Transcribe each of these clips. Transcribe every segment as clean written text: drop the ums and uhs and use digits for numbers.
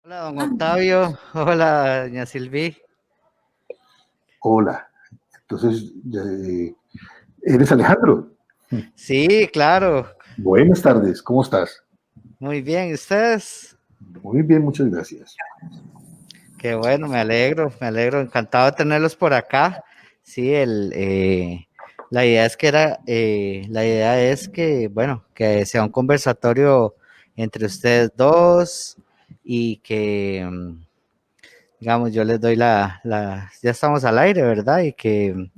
Hola, don Octavio. Hola, doña Silvi. Hola, entonces, ¿eres Alejandro? Sí, claro. Buenas tardes, ¿cómo estás? Muy bien. ¿Y ustedes? Muy bien, muchas gracias. Qué bueno, me alegro, me alegro. Encantado de tenerlos por acá. Sí, la idea es la idea es que, bueno, que sea un conversatorio entre ustedes dos y que, digamos, yo les doy ya estamos al aire, ¿verdad? Y que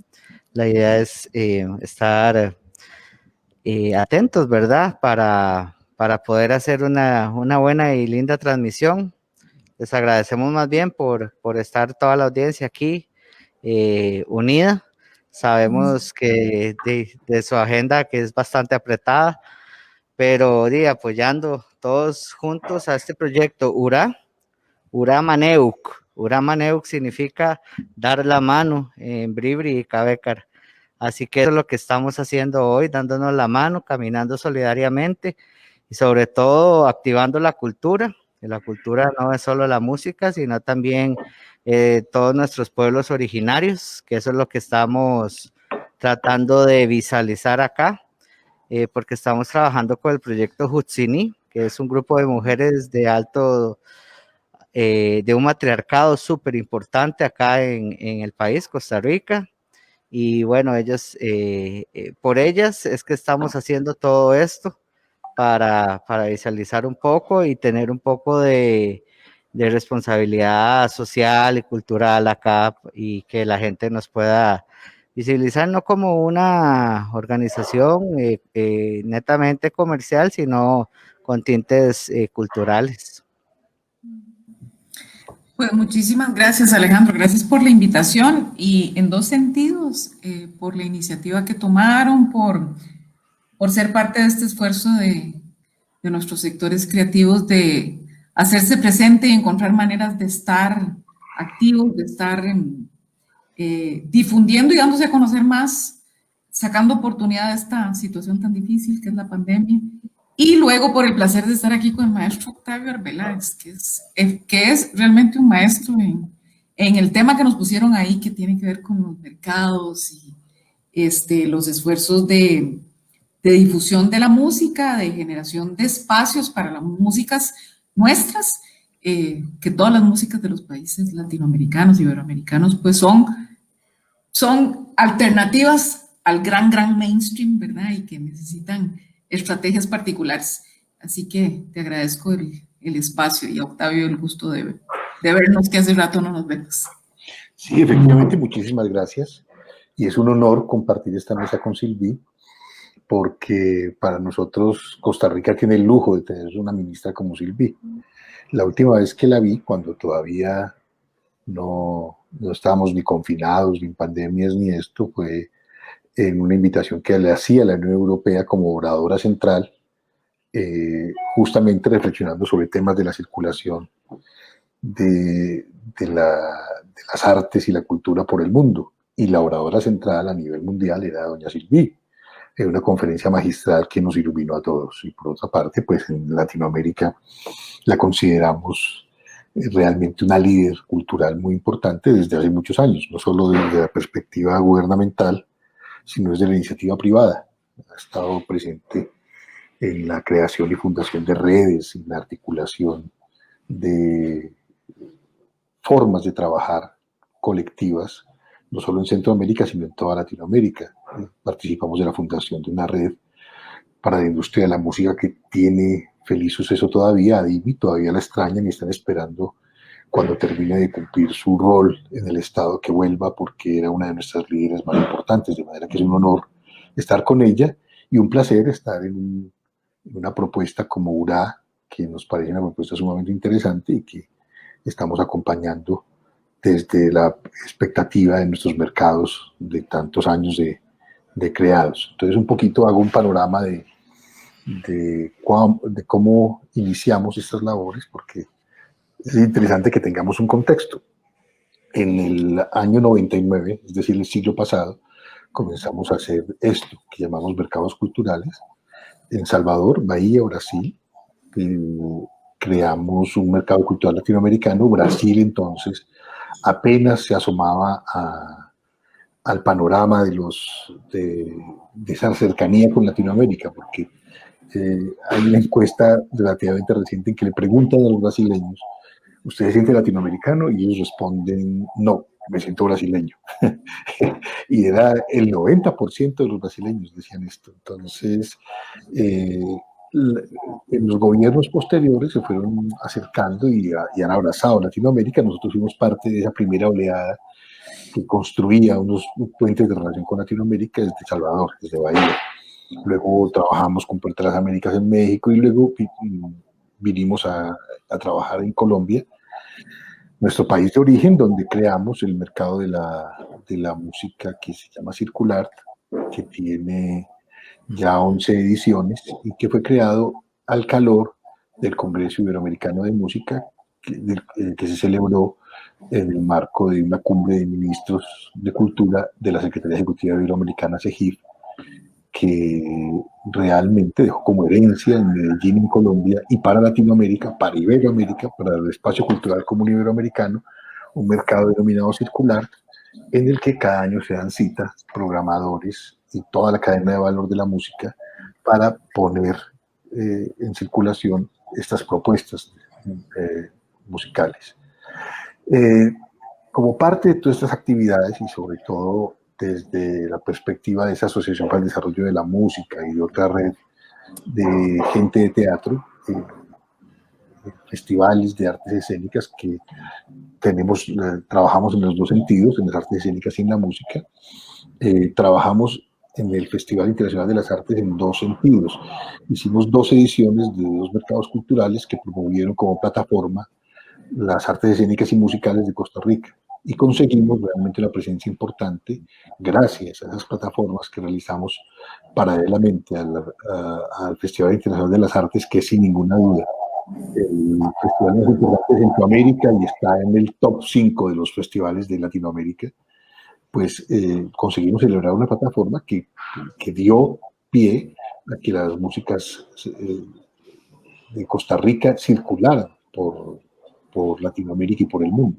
la idea es estar atentos, ¿verdad? Para poder hacer una buena y linda transmisión. Les agradecemos más bien por estar toda la audiencia aquí unida. Sabemos que de su agenda, que es bastante apretada, pero apoyando todos juntos a este proyecto URA Maneuk. URA Maneuk significa dar la mano en Bribri y Cabecar. Así que eso es lo que estamos haciendo hoy, dándonos la mano, caminando solidariamente y sobre todo activando la cultura. Que la cultura no es solo la música, sino también todos nuestros pueblos originarios, que eso es lo que estamos tratando de visualizar acá, porque estamos trabajando con el proyecto Hutsini, que es un grupo de mujeres de un matriarcado súper importante acá en el país, Costa Rica. Y bueno, por ellas es que estamos haciendo todo esto para visualizar un poco y tener un poco de responsabilidad social y cultural acá y que la gente nos pueda visibilizar no como una organización netamente comercial, sino con tintes culturales. Pues muchísimas gracias, Alejandro. Gracias por la invitación y en dos sentidos, por la iniciativa que tomaron, por ser parte de este esfuerzo de nuestros sectores creativos de hacerse presente y encontrar maneras de estar activos, de estar difundiendo y dándose a conocer más, sacando oportunidad de esta situación tan difícil que es la pandemia. Y luego por el placer de estar aquí con el maestro Octavio Arbeláez, que es realmente un maestro en el tema que nos pusieron ahí, que tiene que ver con los mercados y los esfuerzos de difusión de la música, de generación de espacios para las músicas nuestras, que todas las músicas de los países latinoamericanos, iberoamericanos, pues son alternativas al gran mainstream, ¿verdad? Y que necesitan estrategias particulares. Así que te agradezco el espacio y a Octavio el gusto de vernos, que hace rato no nos vemos. Sí, efectivamente, muchísimas gracias. Y es un honor compartir esta mesa con Silvi, porque para nosotros Costa Rica tiene el lujo de tener una ministra como Silvi. La última vez que la vi, cuando todavía no estábamos ni confinados, ni en pandemias, ni esto, fue en una invitación que le hacía a la Unión Europea como oradora central, justamente reflexionando sobre temas de la circulación de, de, la, de, las artes y la cultura por el mundo. Y la oradora central a nivel mundial era doña Silvi, en una conferencia magistral que nos iluminó a todos. Y por otra parte, pues en Latinoamérica la consideramos realmente una líder cultural muy importante desde hace muchos años, no solo desde la perspectiva gubernamental, sino desde la iniciativa privada. Ha estado presente en la creación y fundación de redes, en la articulación de formas de trabajar colectivas, no solo en Centroamérica, sino en toda Latinoamérica. Participamos de la fundación de una red para la industria de la música que tiene feliz suceso todavía. A Divi todavía la extrañan y están esperando cuando termine de cumplir su rol en el Estado que vuelva, porque era una de nuestras líderes más importantes, de manera que es un honor estar con ella y un placer estar en una propuesta como URA, que nos parece una propuesta sumamente interesante y que estamos acompañando desde la expectativa de nuestros mercados de tantos años de creados. Entonces, un poquito hago un panorama de cómo iniciamos estas labores, porque es interesante que tengamos un contexto. En el año 99, es decir, el siglo pasado, comenzamos a hacer esto que llamamos mercados culturales en Salvador, Bahía, Brasil, que creamos un mercado cultural latinoamericano. Brasil entonces apenas se asomaba al panorama de esa cercanía con Latinoamérica, porque hay una encuesta relativamente reciente en que le preguntan a los brasileños, ¿usted se siente latinoamericano? Y ellos responden, no, me siento brasileño. Y era el 90% de los brasileños decían esto. Entonces, en los gobiernos posteriores se fueron acercando y han abrazado Latinoamérica. Nosotros fuimos parte de esa primera oleada que construía unos puentes de relación con Latinoamérica desde Salvador, desde Bahía. Luego trabajamos con Puerto de las Américas en México y luego vinimos a trabajar en Colombia, nuestro país de origen, donde creamos el mercado de la música que se llama Circular, que tiene ya 11 ediciones y que fue creado al calor del Congreso Iberoamericano de Música, que se celebró en el marco de una cumbre de ministros de cultura de la Secretaría Ejecutiva Iberoamericana, SEGIF, que realmente dejó como herencia en Medellín, en Colombia, y para Latinoamérica, para Iberoamérica, para el espacio cultural común iberoamericano, un mercado denominado Circular, en el que cada año se dan citas programadores y toda la cadena de valor de la música para poner en circulación estas propuestas musicales. Como parte de todas estas actividades y sobre todo desde la perspectiva de esa Asociación para el Desarrollo de la Música y de otra red de gente de teatro, festivales de artes escénicas que trabajamos en los dos sentidos, en las artes escénicas y en la música. Trabajamos en el Festival Internacional de las Artes en dos sentidos. Hicimos 2 ediciones de 2 mercados culturales que promovieron como plataforma las artes escénicas y musicales de Costa Rica. Y conseguimos realmente una presencia importante gracias a esas plataformas que realizamos paralelamente al Festival Internacional de las Artes, que sin ninguna duda el festival más importante de Centroamérica y está en el top 5 de los festivales de Latinoamérica. Pues conseguimos celebrar una plataforma que dio pie a que las músicas de Costa Rica circularan por Latinoamérica y por el mundo.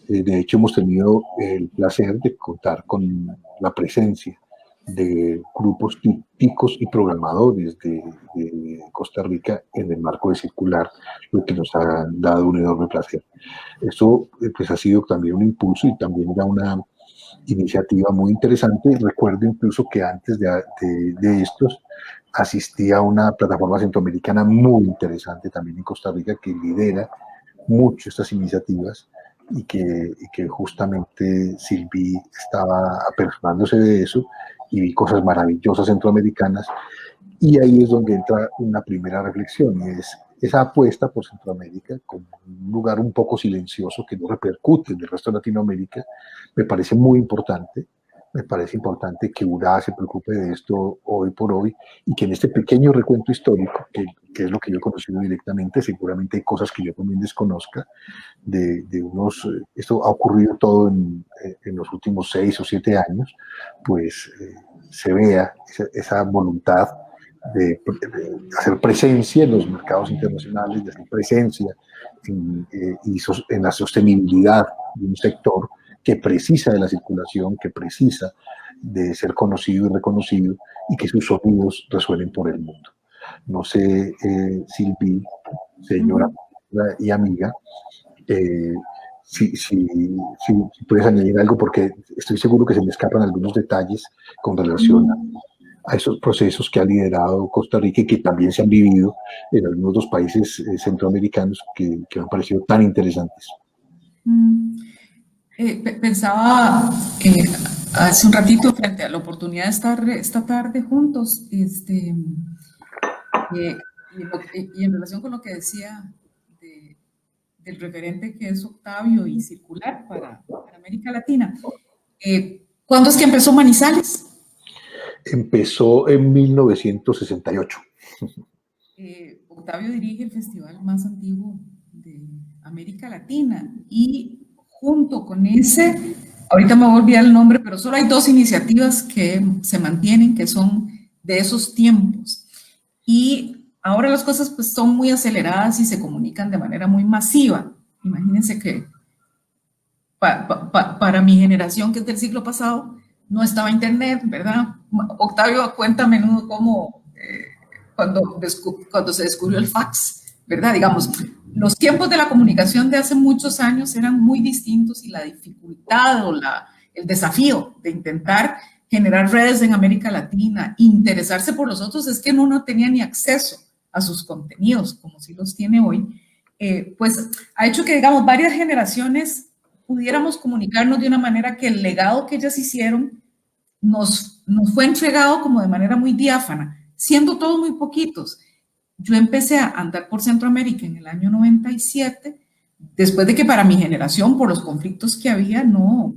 De hecho, hemos tenido el placer de contar con la presencia de grupos típicos y programadores de Costa Rica en el marco de Circular, lo que nos ha dado un enorme placer. Esto pues, ha sido también un impulso y también era una iniciativa muy interesante. Recuerdo incluso que antes de estos asistía a una plataforma centroamericana muy interesante también en Costa Rica que lidera mucho estas iniciativas y que justamente Silvi estaba apersonándose de eso y vi cosas maravillosas centroamericanas, y ahí es donde entra una primera reflexión, y es esa apuesta por Centroamérica como un lugar un poco silencioso que no repercute en el resto de Latinoamérica. Me parece muy importante. Me parece importante que URA se preocupe de esto hoy por hoy y que en este pequeño recuento histórico, que es lo que yo he conocido directamente, seguramente hay cosas que yo también desconozca, esto ha ocurrido todo en los últimos 6 o 7 años, pues se vea esa voluntad de hacer presencia en los mercados internacionales, de hacer presencia en la sostenibilidad de un sector que precisa de la circulación, que precisa de ser conocido y reconocido y que sus sonidos resuenen por el mundo. No sé, Silvi, señora y amiga, si puedes añadir algo, porque estoy seguro que se me escapan algunos detalles con relación a esos procesos que ha liderado Costa Rica y que también se han vivido en algunos otros países centroamericanos que me han parecido tan interesantes. Pensaba hace un ratito frente a la oportunidad de estar esta tarde juntos, y en relación con lo que decía del referente que es Octavio y Circular para América Latina. ¿Cuándo es que empezó Manizales? Empezó en 1968. Octavio dirige el festival más antiguo de América Latina y junto con ese, ahorita me voy a olvidar el nombre, pero solo hay 2 iniciativas que se mantienen, que son de esos tiempos. Y ahora las cosas pues son muy aceleradas y se comunican de manera muy masiva. Imagínense que para mi generación, que es del siglo pasado, no estaba internet, ¿verdad? Octavio cuenta a menudo cómo cuando se descubrió el fax, ¿verdad? Digamos, los tiempos de la comunicación de hace muchos años eran muy distintos y la dificultad o el desafío de intentar generar redes en América Latina, interesarse por los otros, es que uno no tenía ni acceso a sus contenidos, como si los tiene hoy, pues ha hecho que, digamos, varias generaciones pudiéramos comunicarnos de una manera que el legado que ellas hicieron nos fue entregado como de manera muy diáfana, siendo todos muy poquitos. Yo empecé a andar por Centroamérica en el año 97, después de que para mi generación, por los conflictos que había, no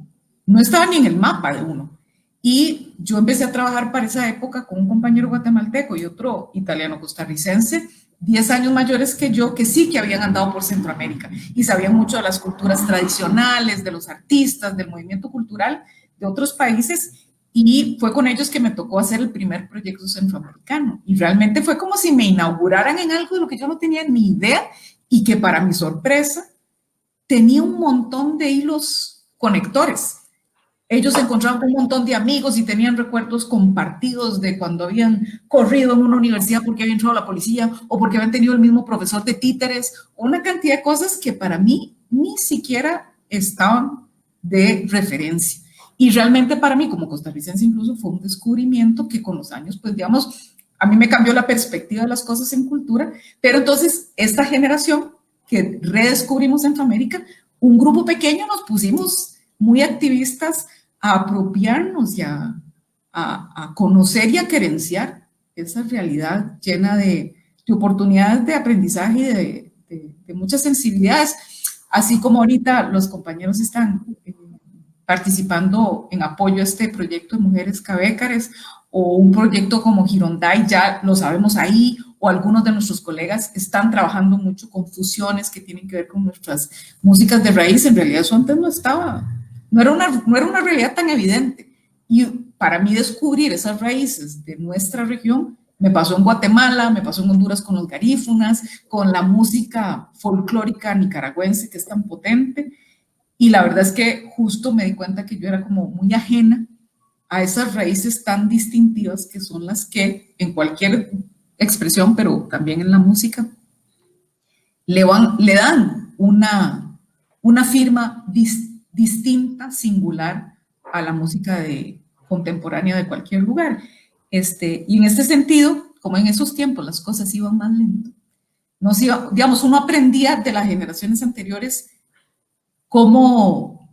estaba ni en el mapa de uno. Y yo empecé a trabajar para esa época con un compañero guatemalteco y otro italiano costarricense, 10 años mayores que yo, que sí que habían andado por Centroamérica y sabían mucho de las culturas tradicionales, de los artistas, del movimiento cultural de otros países, y fue con ellos que me tocó hacer el primer proyecto centroamericano. Y realmente fue como si me inauguraran en algo de lo que yo no tenía ni idea y que para mi sorpresa tenía un montón de hilos conectores. Ellos encontraban un montón de amigos y tenían recuerdos compartidos de cuando habían corrido en una universidad porque había entrado la policía o porque habían tenido el mismo profesor de títeres, una cantidad de cosas que para mí ni siquiera estaban de referencia. Y realmente para mí, como costarricense, incluso fue un descubrimiento que con los años, pues digamos, a mí me cambió la perspectiva de las cosas en cultura, pero entonces esta generación que redescubrimos Centroamérica, un grupo pequeño nos pusimos muy activistas a apropiarnos y a conocer y a querenciar esa realidad llena de oportunidades de aprendizaje y de muchas sensibilidades, así como ahorita los compañeros están participando en apoyo a este proyecto de Mujeres Cabécares o un proyecto como Gironday, ya lo sabemos ahí, o algunos de nuestros colegas están trabajando mucho con fusiones que tienen que ver con nuestras músicas de raíz. En realidad eso antes no era una realidad tan evidente. Y para mí descubrir esas raíces de nuestra región me pasó en Guatemala, me pasó en Honduras con los garífunas, con la música folclórica nicaragüense que es tan potente. Y la verdad es que justo me di cuenta que yo era como muy ajena a esas raíces tan distintivas que son las que en cualquier expresión, pero también en la música, le dan una firma distinta, singular a la música contemporánea de cualquier lugar. Y en este sentido, como en esos tiempos las cosas iban más lento, digamos, uno aprendía de las generaciones anteriores como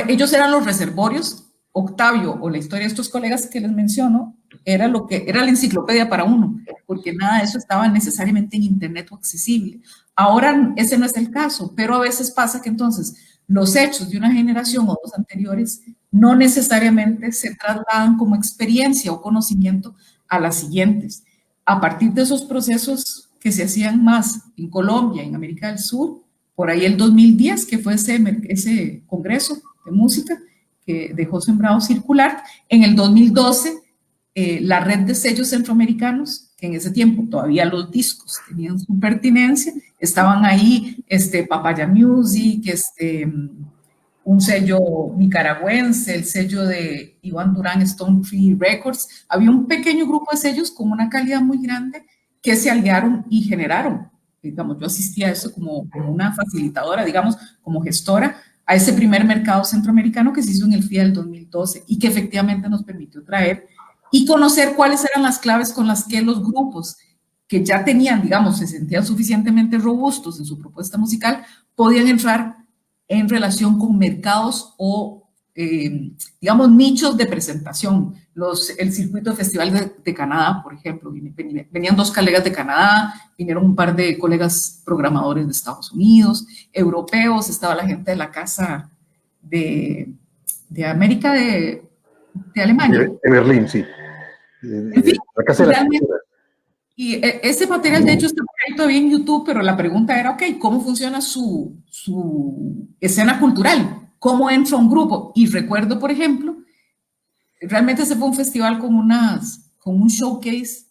ellos eran los reservorios. Octavio o la historia de estos colegas que les menciono era la enciclopedia para uno, porque nada de eso estaba necesariamente en internet o accesible. Ahora ese no es el caso, pero a veces pasa que entonces los hechos de una generación o dos anteriores no necesariamente se trasladan como experiencia o conocimiento a las siguientes. A partir de esos procesos que se hacían más en Colombia, en América del Sur, por ahí el 2010, que fue ese congreso de música que dejó sembrado circular, en el 2012 la red de sellos centroamericanos, que en ese tiempo todavía los discos tenían su pertinencia, estaban ahí Papaya Music, un sello nicaragüense, el sello de Iván Durán, Stone Tree Records. Había un pequeño grupo de sellos con una calidad muy grande que se aliaron y generaron, digamos, yo asistía a eso como una facilitadora, digamos, como gestora, a ese primer mercado centroamericano que se hizo en el FIA del 2012 y que efectivamente nos permitió traer y conocer cuáles eran las claves con las que los grupos que ya tenían, digamos, se sentían suficientemente robustos en su propuesta musical, podían entrar en relación con mercados o, digamos, nichos de presentación. El circuito de Festival de Canadá, por ejemplo, venían 2 colegas de Canadá, vinieron un par de colegas programadores de Estados Unidos, europeos, estaba la gente de la Casa de América de Alemania. De Berlín, sí. En fin, la Casa de la Cultura. Y ese material, de hecho, está por ahí todavía en YouTube, pero la pregunta era, ok, ¿cómo funciona su escena cultural? ¿Cómo entra un grupo? Y recuerdo, por ejemplo, realmente ese fue un festival con un showcase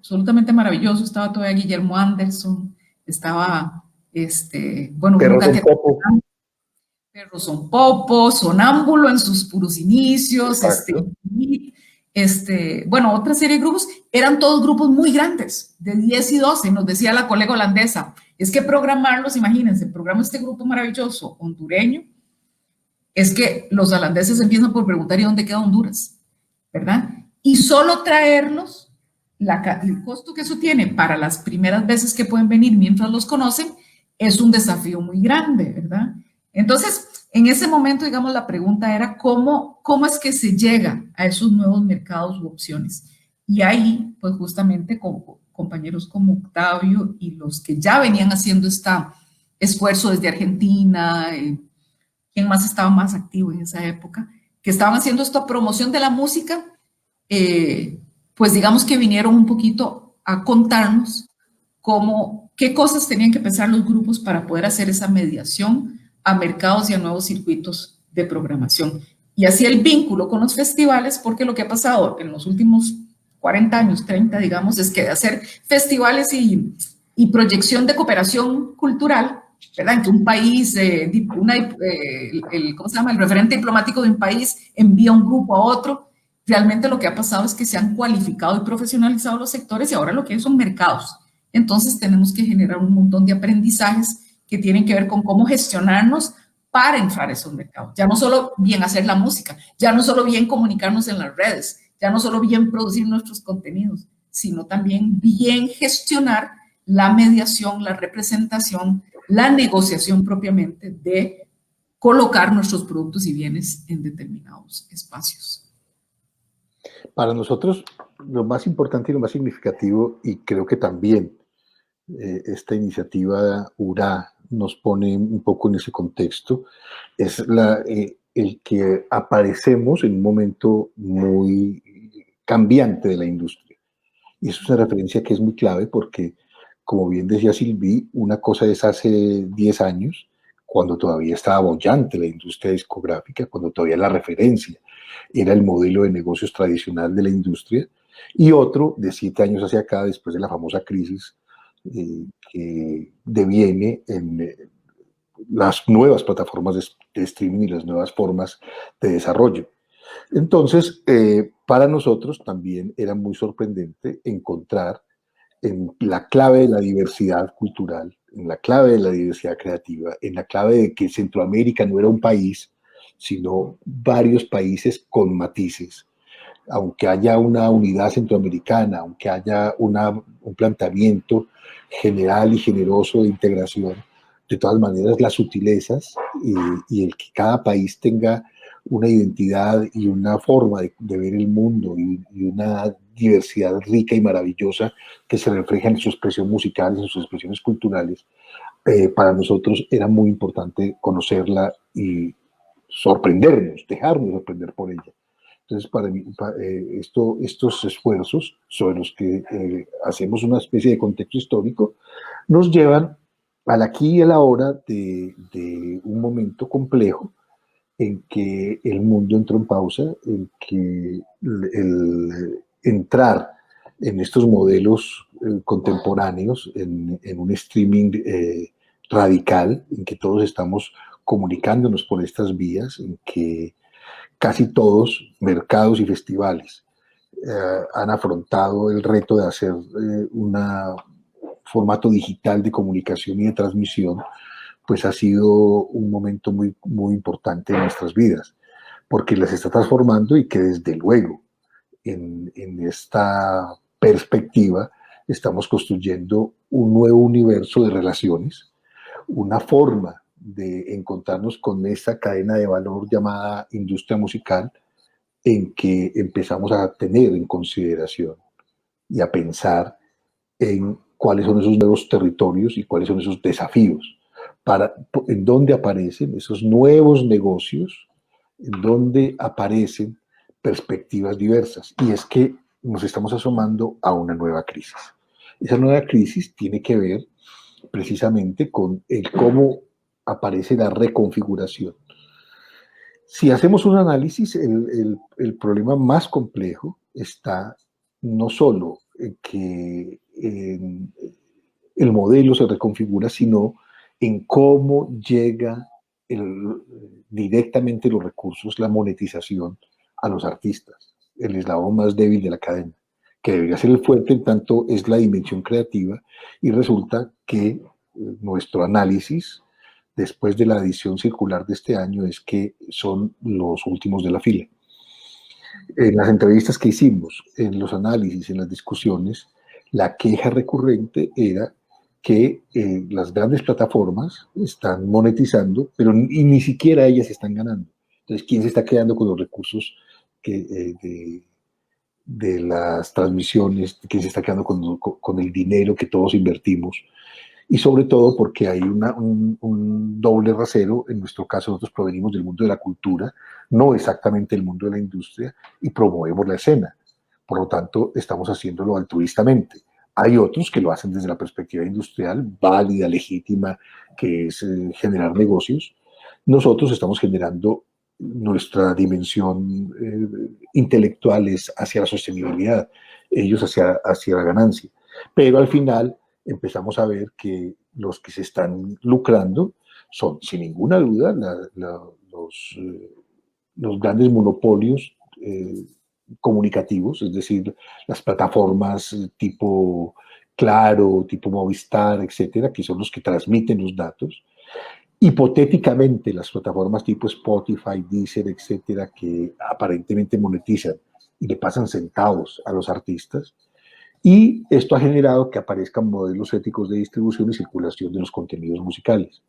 absolutamente maravilloso. Estaba todavía Guillermo Anderson, estaba, bueno, Perros Luca del Popo. Perros son Popo, Sonámbulo en sus puros inicios, Exacto. bueno, otra serie de grupos, eran todos grupos muy grandes, de 10 y 12, nos decía la colega holandesa, es que programarlos, imagínense, programa este grupo maravilloso hondureño, es que los holandeses empiezan por preguntar ¿y dónde queda Honduras? ¿Verdad? Y solo traerlos, el costo que eso tiene para las primeras veces que pueden venir mientras los conocen, es un desafío muy grande, ¿verdad? Entonces, en ese momento, digamos, la pregunta era cómo es que se llega a esos nuevos mercados u opciones. Y ahí, pues justamente con compañeros como Octavio y los que ya venían haciendo este esfuerzo desde Argentina, quién más estaba más activo en esa época, que estaban haciendo esta promoción de la música, pues digamos que vinieron un poquito a contarnos qué cosas tenían que pensar los grupos para poder hacer esa mediación a mercados y a nuevos circuitos de programación. Y así el vínculo con los festivales, porque lo que ha pasado en los últimos 40 años, 30, digamos, es que de hacer festivales y proyección de cooperación cultural, ¿verdad? En que un país, ¿cómo se llama? El referente diplomático de un país envía un grupo a otro. Realmente lo que ha pasado es que se han cualificado y profesionalizado los sectores y ahora lo que hay son mercados. Entonces tenemos que generar un montón de aprendizajes que tienen que ver con cómo gestionarnos para entrar a esos mercados. Ya no solo bien hacer la música, ya no solo bien comunicarnos en las redes, ya no solo bien producir nuestros contenidos, sino también bien gestionar la mediación, la representación, la negociación propiamente de colocar nuestros productos y bienes en determinados espacios. Para nosotros, lo más importante y lo más significativo, y creo que también esta iniciativa URA nos pone un poco en ese contexto, es el que aparecemos en un momento muy cambiante de la industria. Y eso es una referencia que es muy clave porque, como bien decía Silvi, una cosa es hace 10 años, cuando todavía estaba bollante la industria discográfica, cuando todavía la referencia era el modelo de negocios tradicional de la industria, y otro de 7 años hacia acá, después de la famosa crisis que deviene en las nuevas plataformas de streaming y las nuevas formas de desarrollo. Entonces, para nosotros también era muy sorprendente encontrar en la clave de la diversidad cultural, en la clave de la diversidad creativa, en la clave de que Centroamérica no era un país, sino varios países con matices. Aunque haya una unidad centroamericana, aunque haya un planteamiento general y generoso de integración, de todas maneras las sutilezas y el que cada país tenga una identidad y una forma de ver el mundo y una diversidad rica y maravillosa que se refleja en su expresión musical, en sus expresiones culturales, para nosotros era muy importante conocerla y sorprendernos, dejarnos sorprender por ella. Entonces, para mí, estos esfuerzos sobre los que hacemos una especie de contexto histórico nos llevan al aquí y a la hora de un momento complejo en que el mundo entró en pausa, en que el entrar en estos modelos contemporáneos, en un streaming radical, en que todos estamos comunicándonos por estas vías, en que casi todos, mercados y festivales, han afrontado el reto de hacer un formato digital de comunicación y de transmisión, pues ha sido un momento muy, muy importante en nuestras vidas, porque las está transformando y que desde luego en esta perspectiva estamos construyendo un nuevo universo de relaciones, una forma de encontrarnos con esa cadena de valor llamada industria musical, en que empezamos a tener en consideración y a pensar en cuáles son esos nuevos territorios y cuáles son esos desafíos, en dónde aparecen esos nuevos negocios, en dónde aparecen perspectivas diversas. Y es que nos estamos asomando a una nueva crisis. Esa nueva crisis tiene que ver precisamente con el cómo aparece la reconfiguración. Si hacemos un análisis, el problema más complejo está no solo que el modelo se reconfigura, sino en cómo llega directamente los recursos, la monetización a los artistas, el eslabón más débil de la cadena, que debería ser el fuerte, en tanto es la dimensión creativa, y resulta que nuestro análisis después de la edición circular de este año es que son los últimos de la fila. En las entrevistas que hicimos, en los análisis, en las discusiones, la queja recurrente era que las grandes plataformas están monetizando, pero ni siquiera ellas están ganando. Entonces, ¿quién se está quedando con los recursos de las transmisiones? ¿Quién se está quedando con el dinero que todos invertimos? Y sobre todo porque hay un doble rasero. En nuestro caso, nosotros provenimos del mundo de la cultura, no exactamente del mundo de la industria, y promovemos la escena. Por lo tanto, estamos haciéndolo altruistamente. Hay otros que lo hacen desde la perspectiva industrial, válida, legítima, que es generar negocios. Nosotros estamos generando nuestra dimensión intelectual es hacia la sostenibilidad, ellos hacia la ganancia. Pero al final empezamos a ver que los que se están lucrando son, sin ninguna duda, los grandes monopolios comunicativos, es decir, las plataformas tipo Claro, tipo Movistar, etcétera, que son los que transmiten los datos. Hipotéticamente, las plataformas tipo Spotify, Deezer, etcétera, que aparentemente monetizan y le pasan centavos a los artistas. Y esto ha generado que aparezcan modelos éticos de distribución y circulación de los contenidos musicales.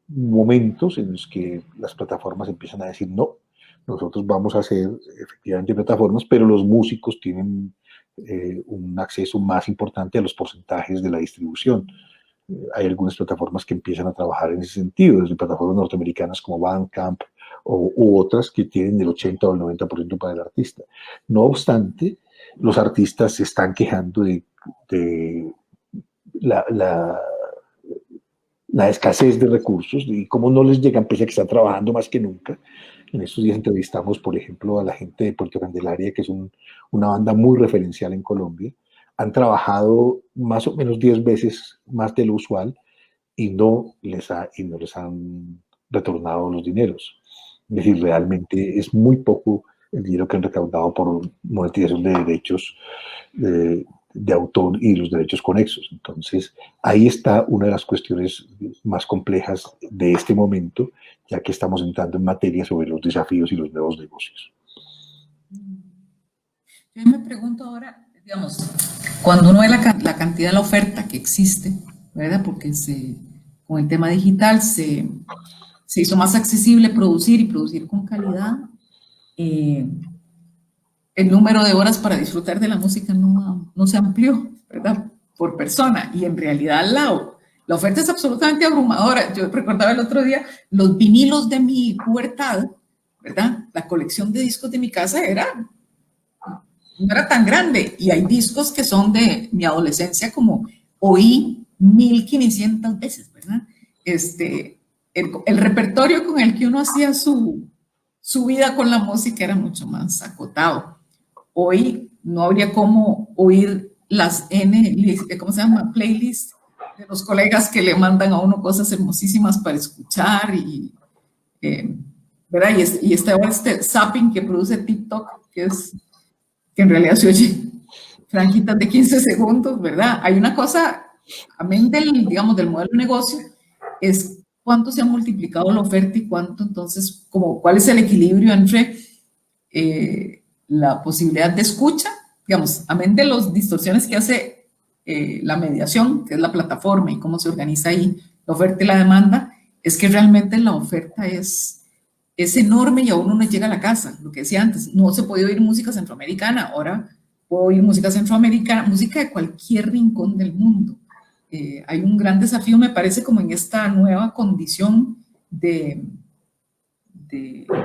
Momentos en los que las plataformas empiezan a decir, no, nosotros vamos a hacer efectivamente plataformas, pero los músicos tienen un acceso más importante a los porcentajes de la distribución. Hay algunas plataformas que empiezan a trabajar en ese sentido, desde plataformas norteamericanas como Bandcamp u otras que tienen el 80 o el 90% para el artista. No obstante, los artistas se están quejando de la escasez de recursos y cómo no les llegan, pese a que están trabajando más que nunca. En estos días entrevistamos, por ejemplo, a la gente de Puerto Candelaria, que es una banda muy referencial en Colombia. Han trabajado más o menos 10 veces más de lo usual y no les han retornado los dineros. Es decir, realmente es muy poco el dinero que han recaudado por monetización de derechos de autor y los derechos conexos. Entonces, ahí está una de las cuestiones más complejas de este momento, ya que estamos entrando en materia sobre los desafíos y los nuevos negocios. Yo me pregunto ahora, digamos, cuando uno ve la cantidad de la oferta que existe, ¿verdad? Porque con el tema digital se hizo más accesible producir y producir con calidad. El número de horas para disfrutar de la música no se amplió, ¿verdad? Por persona. Y en realidad la oferta es absolutamente abrumadora. Yo recordaba el otro día los vinilos de mi pubertad, ¿verdad? La colección de discos de mi casa no era tan grande. Y hay discos que son de mi adolescencia, como oí 1500 veces, ¿verdad? El repertorio con el que uno hacía su vida con la música era mucho más acotado. Hoy no habría cómo oír las ¿cómo se llama? Playlists de los colegas que le mandan a uno cosas hermosísimas para escuchar ¿verdad? Y este zapping que produce TikTok, que en realidad se oye franjitas de 15 segundos, ¿verdad? Hay una cosa, amén digamos, del modelo de negocio, es cuánto se ha multiplicado la oferta y cuánto, entonces, cuál es el equilibrio entre la posibilidad de escucha, digamos, amén de las distorsiones que hace la mediación, que es la plataforma y cómo se organiza ahí la oferta y la demanda, es que realmente la oferta es enorme y a uno no llega a la casa. Lo que decía antes, no se puede oír música centroamericana, ahora puedo oír música centroamericana, música de cualquier rincón del mundo. Hay un gran desafío, me parece, como en esta nueva condición de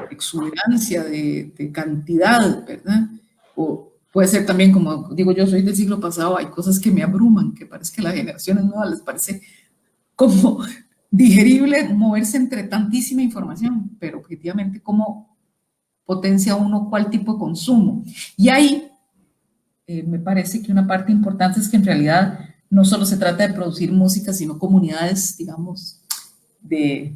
exuberancia, de cantidad, ¿verdad? O puede ser también, como digo yo, soy del siglo pasado, hay cosas que me abruman, que parece que a las generaciones nuevas les parece como digerible moverse entre tantísima información, pero objetivamente cómo potencia uno cuál tipo de consumo. Y ahí Me parece que una parte importante es que en realidad no solo se trata de producir música, sino comunidades, digamos, de,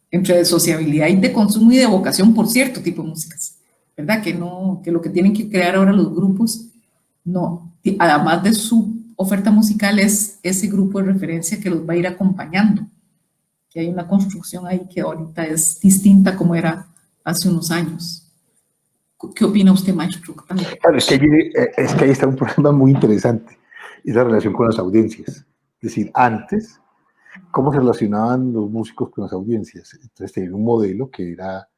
entre de sociabilidad y de consumo y de vocación por cierto tipo de músicas, ¿verdad? Que no, que lo que tienen que crear ahora los grupos, no, además de su oferta musical, es ese grupo de referencia que los va a ir acompañando, que hay una construcción ahí que ahorita es distinta como era hace unos años. ¿Qué opina usted, maestro? Claro, es que ahí está un problema muy interesante, y la relación con las audiencias. Es decir, antes, ¿cómo se relacionaban los músicos con las audiencias? Entonces tenía un modelo que era,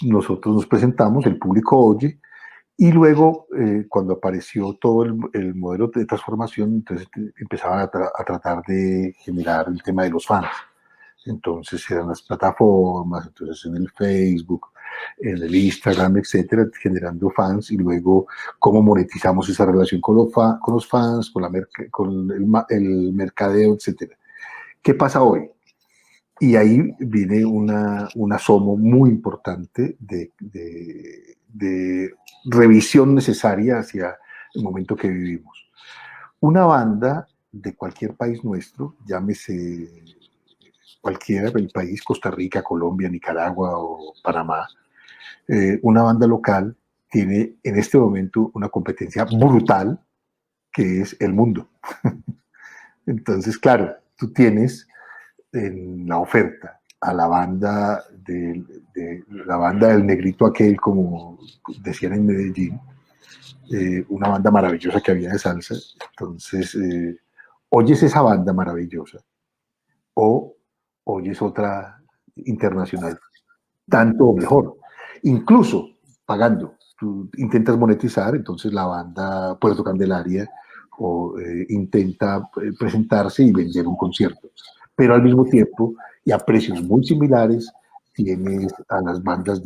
nosotros nos presentamos, el público oye, y luego, cuando apareció todo el modelo de transformación, entonces empezaban a tratar de generar el tema de los fans. Entonces eran las plataformas, entonces en el Facebook, en el Instagram, etcétera, generando fans, y luego cómo monetizamos esa relación con los fans, con el mercadeo, etcétera. ¿Qué pasa hoy? Y ahí viene un asomo muy importante de revisión necesaria hacia el momento que vivimos. Una banda de cualquier país nuestro, llámese cualquiera del país, Costa Rica, Colombia, Nicaragua o Panamá, una banda local tiene en este momento una competencia brutal que es el mundo. Entonces, claro, tú tienes en la oferta a la banda la banda del negrito aquel, como decían en Medellín, una banda maravillosa que había de salsa. Entonces, oyes esa banda maravillosa o oyes otra internacional, tanto o mejor, incluso pagando. Tú intentas monetizar, entonces la banda Puerto Candelaria intenta presentarse y vender un concierto, pero al mismo tiempo y a precios muy similares tienes a las bandas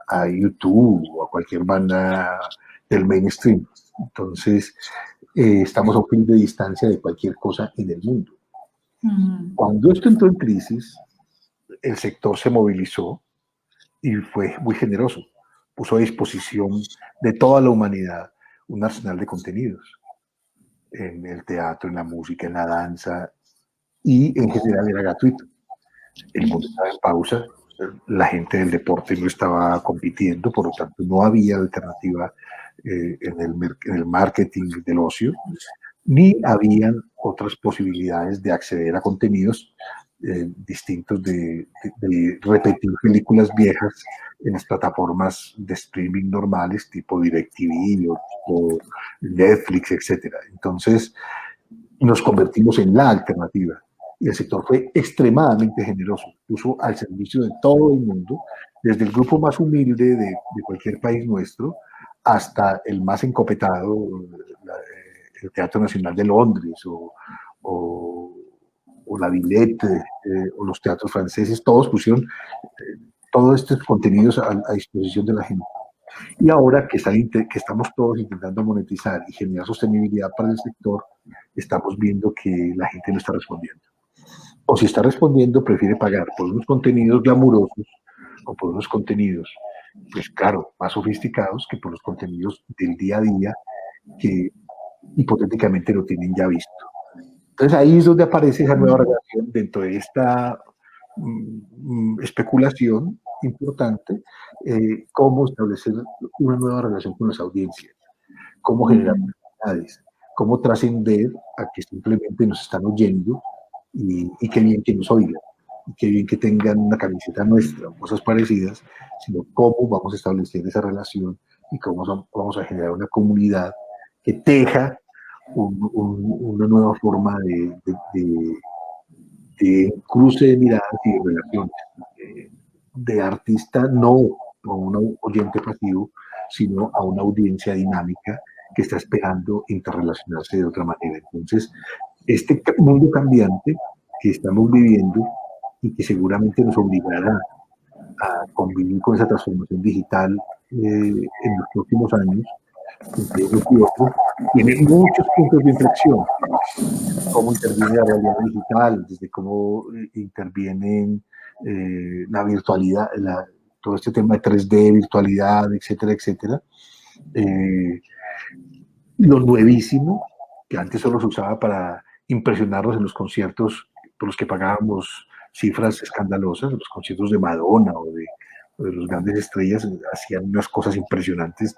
a YouTube o a cualquier banda del mainstream. Entonces, estamos a un fin de distancia de cualquier cosa en el mundo. Cuando esto entró en crisis, el sector se movilizó y fue muy generoso. Puso a disposición de toda la humanidad un arsenal de contenidos en el teatro, en la música, en la danza, y en general era gratuito. El mundo estaba en pausa, la gente del deporte no estaba compitiendo, por lo tanto no había alternativa en el marketing del ocio, ni habían otras posibilidades de acceder a contenidos distintos de repetir películas viejas en las plataformas de streaming normales tipo DirecTV o Netflix, etc. Entonces nos convertimos en la alternativa y el sector fue extremadamente generoso, puso al servicio de todo el mundo, desde el grupo más humilde de cualquier país nuestro hasta el más encopetado, el Teatro Nacional de Londres o la Villette o los teatros franceses, todos pusieron todos estos contenidos a disposición de la gente. Y ahora que estamos todos intentando monetizar y generar sostenibilidad para el sector, estamos viendo que la gente no está respondiendo. O si está respondiendo, prefiere pagar por unos contenidos glamurosos o por unos contenidos, pues claro, más sofisticados que por los contenidos del día a día que hipotéticamente lo tienen ya visto. Entonces ahí es donde aparece esa nueva relación dentro de esta especulación importante, cómo establecer una nueva relación con las audiencias, cómo generar comunidades, cómo trascender a que simplemente nos están oyendo y qué bien que nos oigan, y qué bien que tengan una camiseta nuestra o cosas parecidas, sino cómo vamos a establecer esa relación y cómo vamos a generar una comunidad que teja una nueva forma de cruce de miradas y de relaciones, de artista no a un oyente pasivo, sino a una audiencia dinámica que está esperando interrelacionarse de otra manera. Entonces, este mundo cambiante que estamos viviendo y que seguramente nos obligará a convivir con esa transformación digital en los próximos años, tiene muchos puntos de inflexión. Cómo interviene la realidad digital, desde cómo interviene la virtualidad, todo este tema de 3D, virtualidad, etcétera, etcétera. lo nuevísimo, que antes solo se usaba para impresionarnos en los conciertos por los que pagábamos cifras escandalosas, los conciertos de Madonna o de los grandes estrellas, hacían unas cosas impresionantes.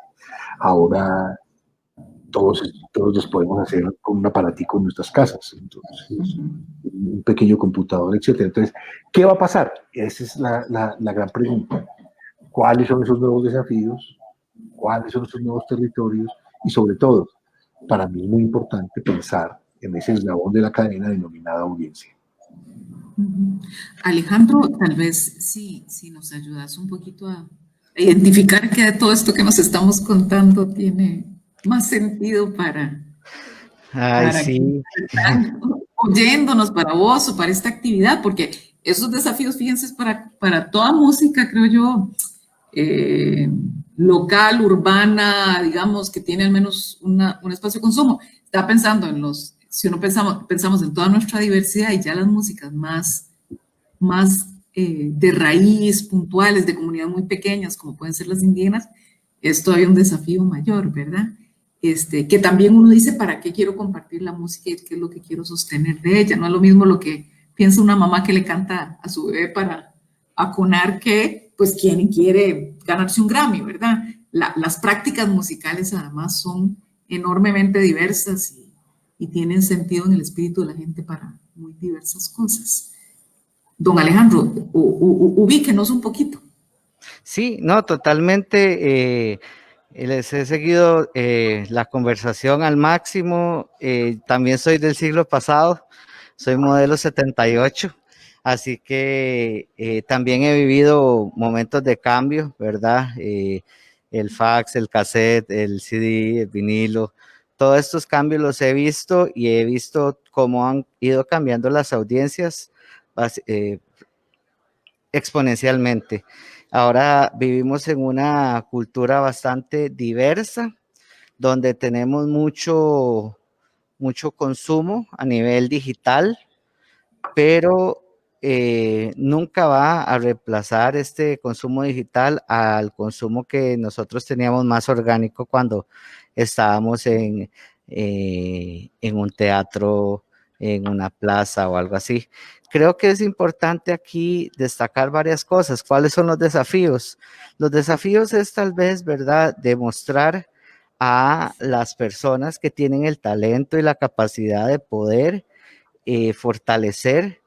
Ahora todos los podemos hacer con un aparatico en nuestras casas. Entonces, un pequeño computador, etcétera. Entonces, ¿qué va a pasar? Esa es la gran pregunta. ¿Cuáles son esos nuevos desafíos? ¿Cuáles son esos nuevos territorios? Y sobre todo, para mí es muy importante pensar en ese eslabón de la cadena denominada audiencia. Alejandro, tal vez si nos ayudas un poquito a identificar que todo esto que nos estamos contando tiene más sentido Ay, para sí. quienes están oyéndonos, para vos o para esta actividad, porque esos desafíos, fíjense, es para toda música, creo yo, local, urbana, digamos, que tiene al menos un espacio de consumo. Estaba pensando en si uno pensamos en toda nuestra diversidad y ya las músicas más de raíz, puntuales, de comunidades muy pequeñas, como pueden ser las indígenas, es todavía un desafío mayor, ¿verdad? Que también uno dice, ¿para qué quiero compartir la música y qué es lo que quiero sostener de ella? No es lo mismo lo que piensa una mamá que le canta a su bebé para aconar que, pues, quien quiere ganarse un Grammy, ¿verdad? Las prácticas musicales además son enormemente diversas y tienen sentido en el espíritu de la gente para muy diversas cosas. Don Alejandro, ubíquenos un poquito. Sí, no, totalmente. Les he seguido la conversación al máximo. También soy del siglo pasado, soy modelo 78, así que también he vivido momentos de cambio, ¿verdad? El fax, el cassette, el CD, el vinilo, todos estos cambios los he visto y he visto cómo han ido cambiando las audiencias exponencialmente. Ahora vivimos en una cultura bastante diversa, donde tenemos mucho consumo a nivel digital, pero nunca va a reemplazar este consumo digital al consumo que nosotros teníamos más orgánico cuando estábamos en un teatro, en una plaza o algo así. Creo que es importante aquí destacar varias cosas. ¿Cuáles son los desafíos? Los desafíos es tal vez, ¿verdad?, demostrar a las personas que tienen el talento y la capacidad de poder fortalecer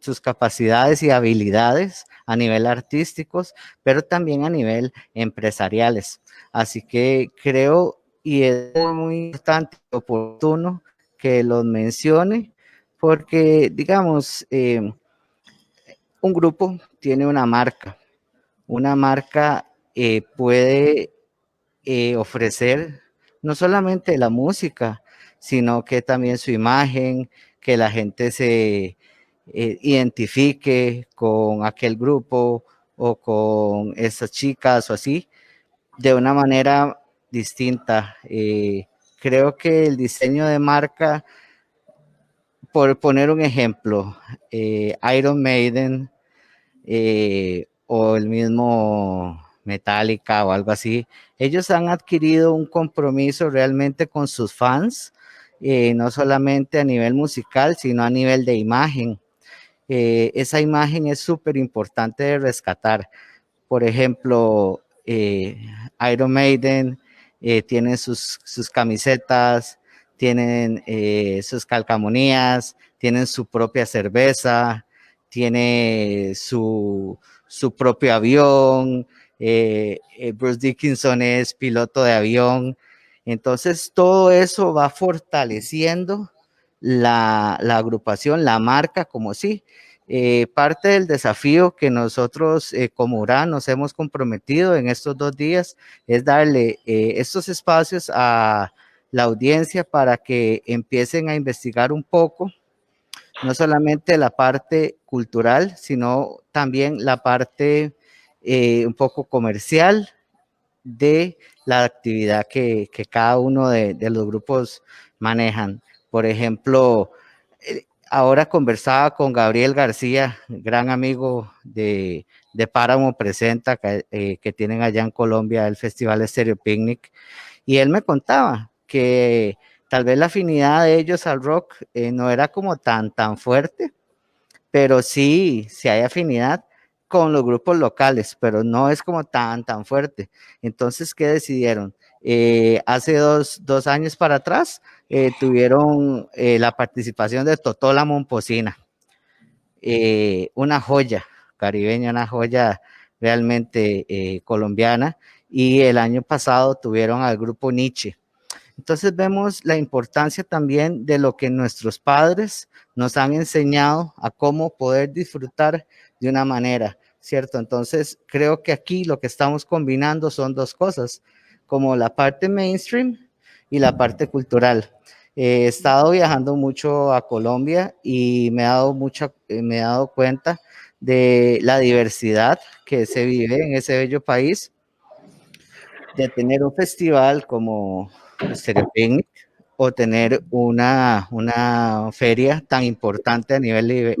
sus capacidades y habilidades a nivel artísticos, pero también a nivel empresariales. Así que creo, y es muy importante, oportuno que los mencione, porque digamos, un grupo tiene una marca puede ofrecer no solamente la música, sino que también su imagen, que la gente se identifique con aquel grupo o con esas chicas o así, de una manera distinta. Creo que el diseño de marca, por poner un ejemplo, Iron Maiden o el mismo Metallica o algo así, ellos han adquirido un compromiso realmente con sus fans, no solamente a nivel musical, sino a nivel de imagen. Esa imagen es súper importante de rescatar. Por ejemplo, Iron Maiden tienen sus camisetas, tienen sus calcamonías, tienen su propia cerveza, tiene su propio avión. Bruce Dickinson es piloto de avión. Entonces, todo eso va fortaleciendo la agrupación, la marca como sí. Parte del desafío que nosotros como URA nos hemos comprometido en estos 2 días es darle estos espacios a la audiencia para que empiecen a investigar un poco, no solamente la parte cultural, sino también la parte un poco comercial de la actividad que cada uno de los grupos manejan. Por ejemplo, ahora conversaba con Gabriel García, gran amigo de Páramo Presenta, que tienen allá en Colombia el Festival Estéreo Picnic, Y él me contaba que tal vez la afinidad de ellos al rock no era como tan fuerte, pero sí hay afinidad con los grupos locales, pero no es como tan fuerte. Entonces, ¿qué decidieron? Hace dos años para atrás tuvieron la participación de Totola Momposina, una joya caribeña, una joya realmente colombiana, y el año pasado tuvieron al grupo Nietzsche. Entonces vemos la importancia también de lo que nuestros padres nos han enseñado a cómo poder disfrutar de una manera, ¿cierto? Entonces creo que aquí lo que estamos combinando son dos cosas, como la parte mainstream y la parte cultural. He estado viajando mucho a Colombia y me he dado cuenta de la diversidad que se vive en ese bello país, de tener un festival como Stereo Picnic o tener una feria tan importante a nivel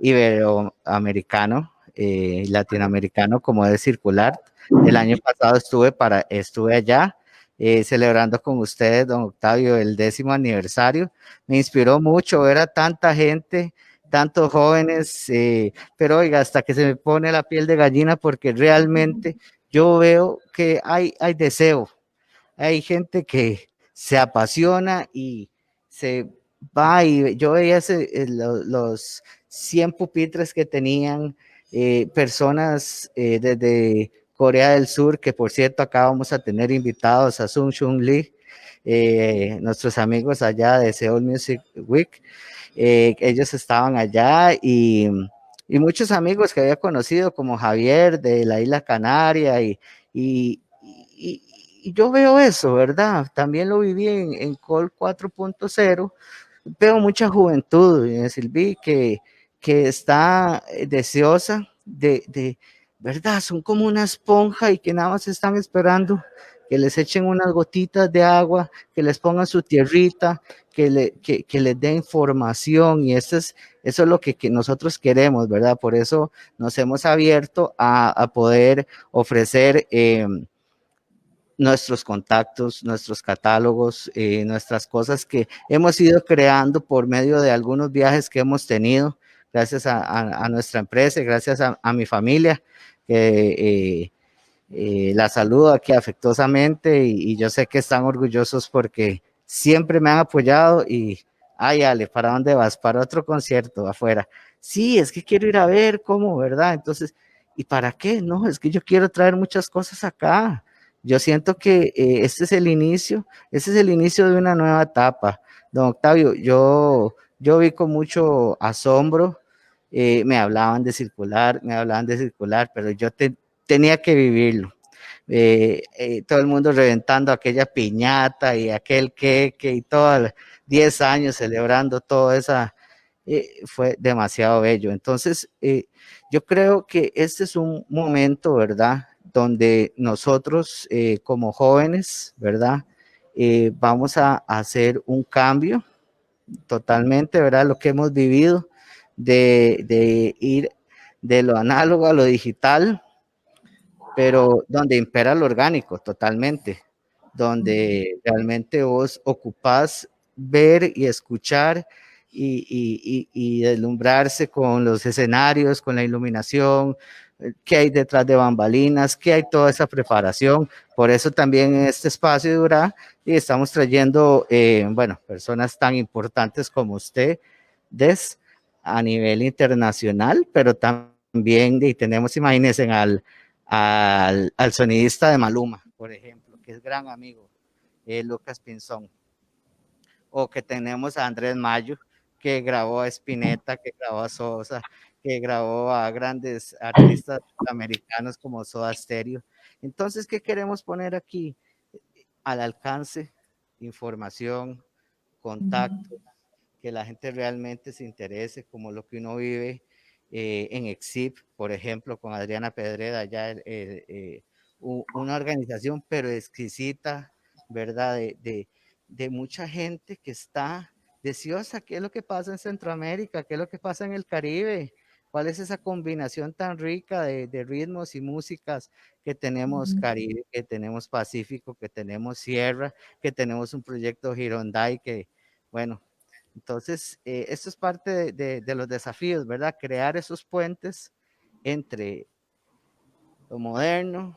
iberoamericano, latinoamericano, como es Circular. El año pasado estuve allá celebrando con ustedes, don Octavio, el 10º aniversario. Me inspiró mucho ver a tanta gente, tantos jóvenes, pero oiga, hasta que se me pone la piel de gallina porque realmente yo veo que hay deseo, hay gente que se apasiona y se va, y yo veía los 100 pupitres que tenían personas desde Corea del Sur, que por cierto acá vamos a tener invitados a Sung Shung Lee, nuestros amigos allá de Seoul Music Week. Ellos estaban allá y muchos amigos que había conocido como Javier de la Isla Canaria y, y, y yo veo eso, ¿verdad? También lo viví en Col 4.0. Veo mucha juventud, Silvi, que está deseosa ¿verdad? Son como una esponja y que nada más están esperando que les echen unas gotitas de agua, que les pongan su tierrita, que les dé información, y eso es lo que nosotros queremos, ¿verdad? Por eso nos hemos abierto a poder ofrecer nuestros contactos, nuestros catálogos, nuestras cosas que hemos ido creando por medio de algunos viajes que hemos tenido, gracias a nuestra empresa, gracias a mi familia, que la saludo aquí afectuosamente y yo sé que están orgullosos porque siempre me han apoyado y, ay, Ale, ¿para dónde vas? Para otro concierto afuera. Sí, es que quiero ir a ver cómo, ¿verdad? Entonces, ¿y para qué? No, es que yo quiero traer muchas cosas acá. Yo siento que este es el inicio de una nueva etapa. Don Octavio, yo vi con mucho asombro, me hablaban de circular, pero tenía que vivirlo. Todo el mundo reventando aquella piñata y aquel queque y todo, 10 años celebrando todo esa, fue demasiado bello. Entonces, yo creo que este es un momento, ¿verdad? Donde nosotros como jóvenes, ¿verdad? Vamos a hacer un cambio totalmente, ¿verdad? Lo que hemos vivido de ir de lo análogo a lo digital, pero donde impera lo orgánico totalmente, donde realmente vos ocupás ver y escuchar y deslumbrarse con los escenarios, con la iluminación, qué hay detrás de bambalinas, qué hay toda esa preparación. Por eso también en este espacio de Durá y estamos trayendo, bueno, personas tan importantes como ustedes a nivel internacional, pero también y tenemos, imagínense, al sonidista de Maluma, por ejemplo, que es gran amigo, Lucas Pinzón, o que tenemos a Andrés Mayo, que grabó a Spinetta, que grabó a Sosa, que grabó a grandes artistas americanos como Soda Stereo. Entonces, ¿qué queremos poner aquí? Al alcance, información, contacto, que la gente realmente se interese, como lo que uno vive en EXIP, por ejemplo, con Adriana Pedreda, ya una organización pero exquisita, ¿verdad? De mucha gente que está deseosa. ¿Qué es lo que pasa en Centroamérica? ¿Qué es lo que pasa en el Caribe? cuál es esa combinación tan rica de ritmos y músicas que tenemos Caribe, que tenemos Pacífico, que tenemos Sierra, que tenemos un proyecto Girondai, que, bueno, entonces, esto es parte de los desafíos, ¿verdad? Crear esos puentes entre lo moderno,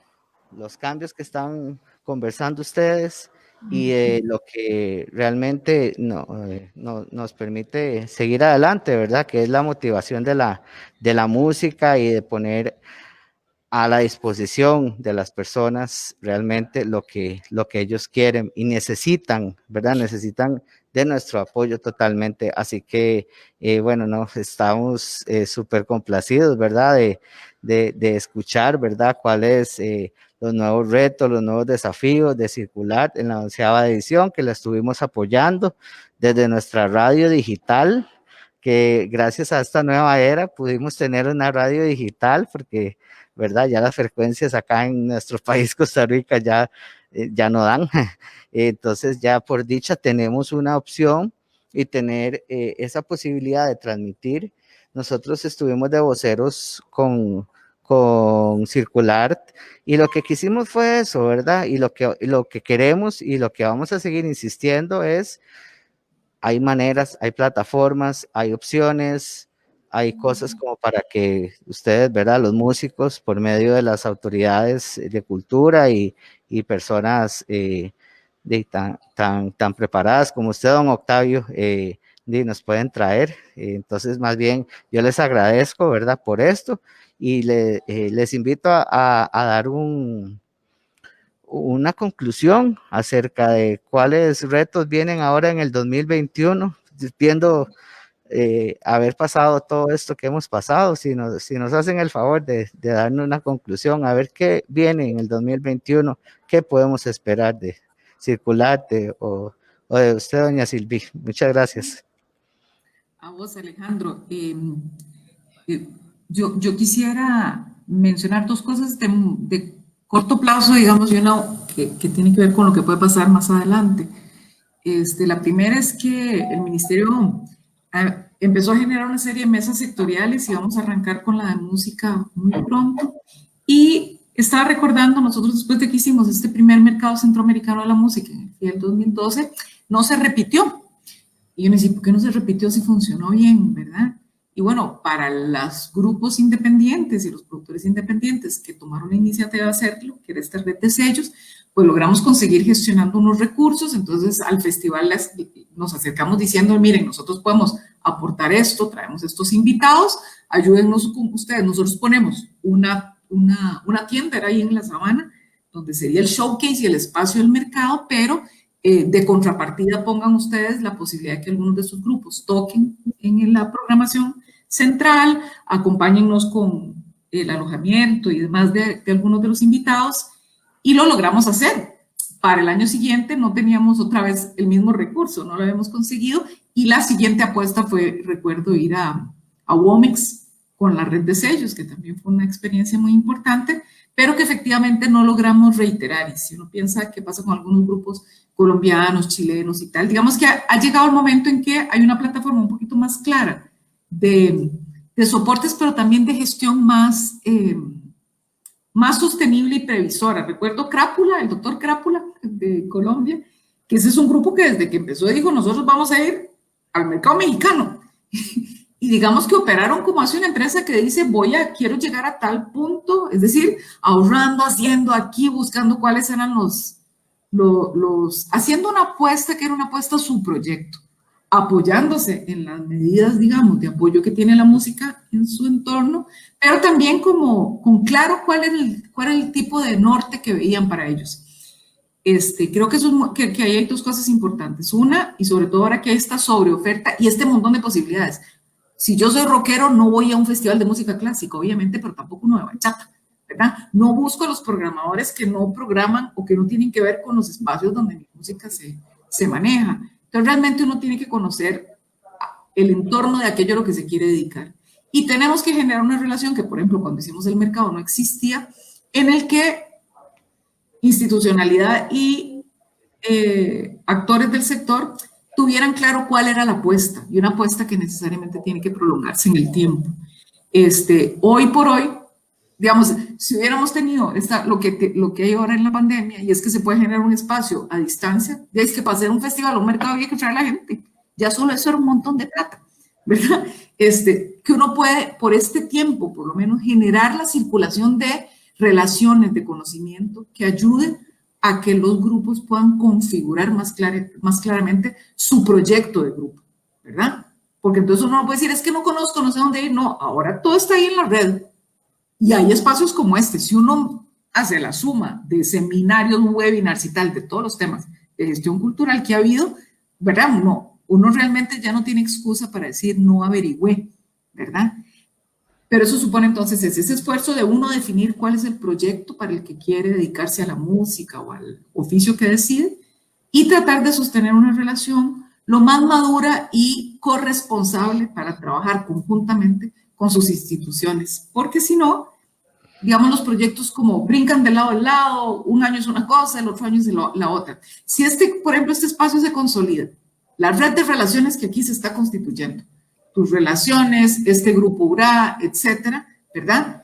los cambios que están conversando ustedes y lo que realmente nos permite seguir adelante, ¿verdad? Que es la motivación de la música y de poner a la disposición de las personas realmente lo que ellos quieren y necesitan, ¿verdad? Necesitan de nuestro apoyo totalmente. Así que, bueno, no, estamos súper complacidos, ¿verdad? De escuchar, ¿verdad? Cuáles los nuevos retos, los nuevos desafíos de Circular en la 11ª edición, que la estuvimos apoyando desde nuestra radio digital, que gracias a esta nueva era pudimos tener una radio digital porque, ¿verdad? Ya las frecuencias acá en nuestro país, Costa Rica, ya no dan. Entonces ya por dicha tenemos una opción y tener esa posibilidad de transmitir. Nosotros estuvimos de voceros con Circular y lo que quisimos fue eso, ¿verdad? Y lo que queremos y lo que vamos a seguir insistiendo es hay maneras, hay plataformas, hay opciones, hay cosas como para que ustedes, ¿verdad? Los músicos, por medio de las autoridades de cultura y personas tan preparadas como usted, don Octavio, nos pueden traer. Entonces, más bien, yo les agradezco, ¿verdad? Por esto y les invito a dar una conclusión acerca de cuáles retos vienen ahora en el 2021, viendo haber pasado todo esto que hemos pasado, si nos hacen el favor de darnos una conclusión, a ver qué viene en el 2021, qué podemos esperar de Circular o de usted, doña Silvi. Muchas gracias. A vos, Alejandro. Yo quisiera mencionar dos cosas de corto plazo, digamos, y una que tiene que ver con lo que puede pasar más adelante. La primera es que el ministerio empezó a generar una serie de mesas sectoriales y vamos a arrancar con la de música muy pronto. Y estaba recordando, nosotros después de que hicimos este primer mercado centroamericano de la música en el 2012, no se repitió. Y yo me decía, ¿por qué no se repitió si funcionó bien, verdad? Y bueno, para los grupos independientes y los productores independientes que tomaron la iniciativa de hacerlo, que era esta red de sellos, pues logramos conseguir gestionando unos recursos. Entonces al festival nos acercamos diciendo, miren, nosotros podemos aportar esto, traemos estos invitados, ayúdennos con ustedes. Nosotros ponemos una tienda, era ahí en La Sabana, donde sería el showcase y el espacio del mercado, pero de contrapartida pongan ustedes la posibilidad de que algunos de sus grupos toquen en la programación central, acompáñennos con el alojamiento y demás de algunos de los invitados, y lo logramos hacer. Para el año siguiente no teníamos otra vez el mismo recurso, no lo habíamos conseguido, y la siguiente apuesta fue, recuerdo, ir a Womex con la red de sellos, que también fue una experiencia muy importante, pero que efectivamente no logramos reiterar. Y si uno piensa qué pasa con algunos grupos colombianos, chilenos y tal, digamos que ha llegado el momento en que hay una plataforma un poquito más clara de soportes, pero también de gestión más sostenible y previsora. Recuerdo Crápula, el doctor Crápula de Colombia, que ese es un grupo que desde que empezó dijo, nosotros vamos a ir al mercado mexicano. Y digamos que operaron como hace una empresa que dice, quiero llegar a tal punto, es decir, ahorrando, haciendo aquí, buscando cuáles eran haciendo una apuesta que era una apuesta a su proyecto, apoyándose en las medidas, digamos, de apoyo que tiene la música en su entorno, pero también con claro cuál era el tipo de norte que veían para ellos. Creo que ahí hay dos cosas importantes. Una, y sobre todo ahora que hay esta sobreoferta y este montón de posibilidades. Si yo soy rockero, no voy a un festival de música clásica, obviamente, pero tampoco uno de bachata, ¿verdad? No busco a los programadores que no programan o que no tienen que ver con los espacios donde mi música se maneja. Entonces, realmente uno tiene que conocer el entorno de aquello a lo que se quiere dedicar. Y tenemos que generar una relación que, por ejemplo, cuando hicimos el mercado no existía, en el que institucionalidad y actores del sector tuvieran claro cuál era la apuesta, y una apuesta que necesariamente tiene que prolongarse en el tiempo. Hoy por hoy, digamos, si hubiéramos tenido lo que hay ahora en la pandemia, y es que se puede generar un espacio a distancia, es que para hacer un festival o un mercado había que traer a la gente. Ya solo eso era un montón de plata, ¿verdad? Que uno puede, por este tiempo, por lo menos, generar la circulación de relaciones de conocimiento que ayuden a que los grupos puedan configurar más claramente su proyecto de grupo, ¿verdad? Porque entonces uno no puede decir, es que no conozco, no sé dónde ir. No, ahora todo está ahí en la red. Y hay espacios como este. Si uno hace la suma de seminarios, webinars y tal, de todos los temas de gestión cultural que ha habido, ¿verdad? Uno realmente ya no tiene excusa para decir no averigüé, ¿verdad? Pero eso supone entonces ese esfuerzo de uno definir cuál es el proyecto para el que quiere dedicarse a la música o al oficio que decide y tratar de sostener una relación lo más madura y corresponsable para trabajar conjuntamente con sus instituciones. Porque si no, digamos, los proyectos como brincan de lado a lado, un año es una cosa, el otro año es la otra. Si por ejemplo, este espacio se consolida, la red de relaciones que aquí se está constituyendo, tus relaciones, este grupo URA, etcétera, ¿verdad?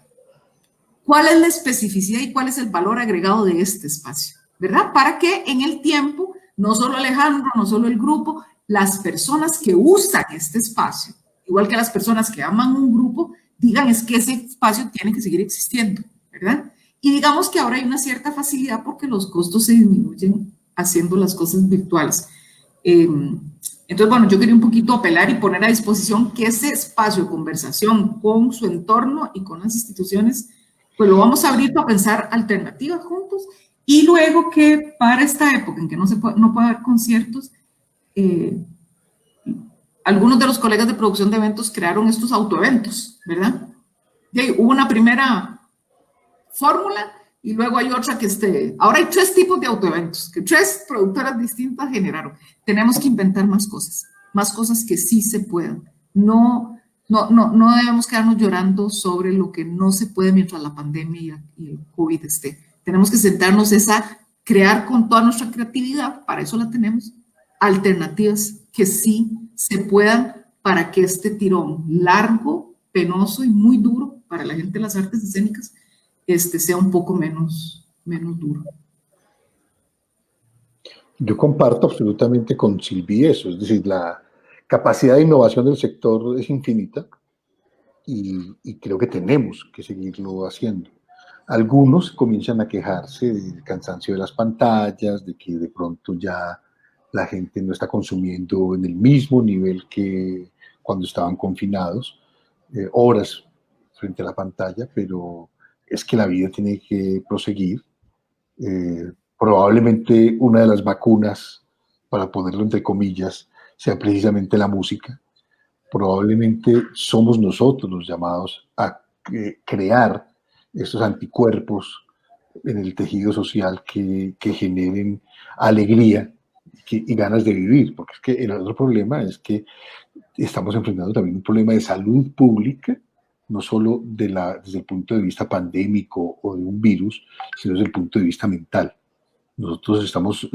¿Cuál es la especificidad y cuál es el valor agregado de este espacio? ¿Verdad? Para que en el tiempo, no solo Alejandro, no solo el grupo, las personas que usan este espacio, igual que las personas que aman un grupo, digan es que ese espacio tiene que seguir existiendo, ¿verdad? Y digamos que ahora hay una cierta facilidad porque los costos se disminuyen haciendo las cosas virtuales. Entonces, bueno, yo quería un poquito apelar y poner a disposición que ese espacio de conversación con su entorno y con las instituciones, pues lo vamos a abrir para pensar alternativas juntos. Y luego que para esta época en que no puede haber conciertos, algunos de los colegas de producción de eventos crearon estos autoeventos, ¿verdad? Y ahí hubo una primera fórmula y luego hay otra que ahora hay 3 tipos de autoeventos que 3 productoras distintas generaron. Tenemos que inventar más cosas que sí se puedan. No debemos quedarnos llorando sobre lo que no se puede mientras la pandemia y el COVID esté. Tenemos que sentarnos a crear con toda nuestra creatividad, para eso la tenemos, alternativas que sí se puedan para que este tirón largo, penoso y muy duro para la gente de las artes escénicas sea un poco menos duro. Yo comparto absolutamente con Silvi eso, es decir, la capacidad de innovación del sector es infinita y creo que tenemos que seguirlo haciendo. Algunos comienzan a quejarse del cansancio de las pantallas, de que de pronto ya la gente no está consumiendo en el mismo nivel que cuando estaban confinados, horas frente a la pantalla, pero es que la vida tiene que proseguir. Probablemente una de las vacunas, para ponerlo entre comillas, sea precisamente la música. Probablemente somos nosotros los llamados a crear estos anticuerpos en el tejido social que generen alegría y ganas de vivir, porque es que el otro problema es que estamos enfrentando también un problema de salud pública, no solo desde el punto de vista pandémico o de un virus, sino desde el punto de vista mental. Nosotros estamos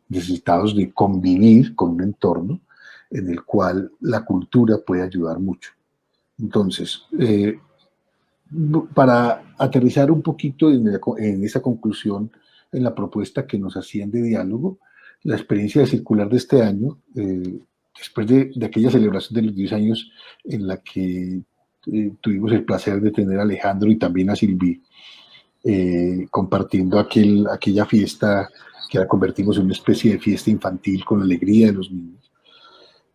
necesitados de convivir con un entorno en el cual la cultura puede ayudar mucho. Entonces, para aterrizar un poquito en esa conclusión, en la propuesta que nos hacían de diálogo, la experiencia de circular de este año, después de aquella celebración de los 10 años en la que tuvimos el placer de tener a Alejandro y también a Silvi, compartiendo aquella fiesta que la convertimos en una especie de fiesta infantil con la alegría de los niños,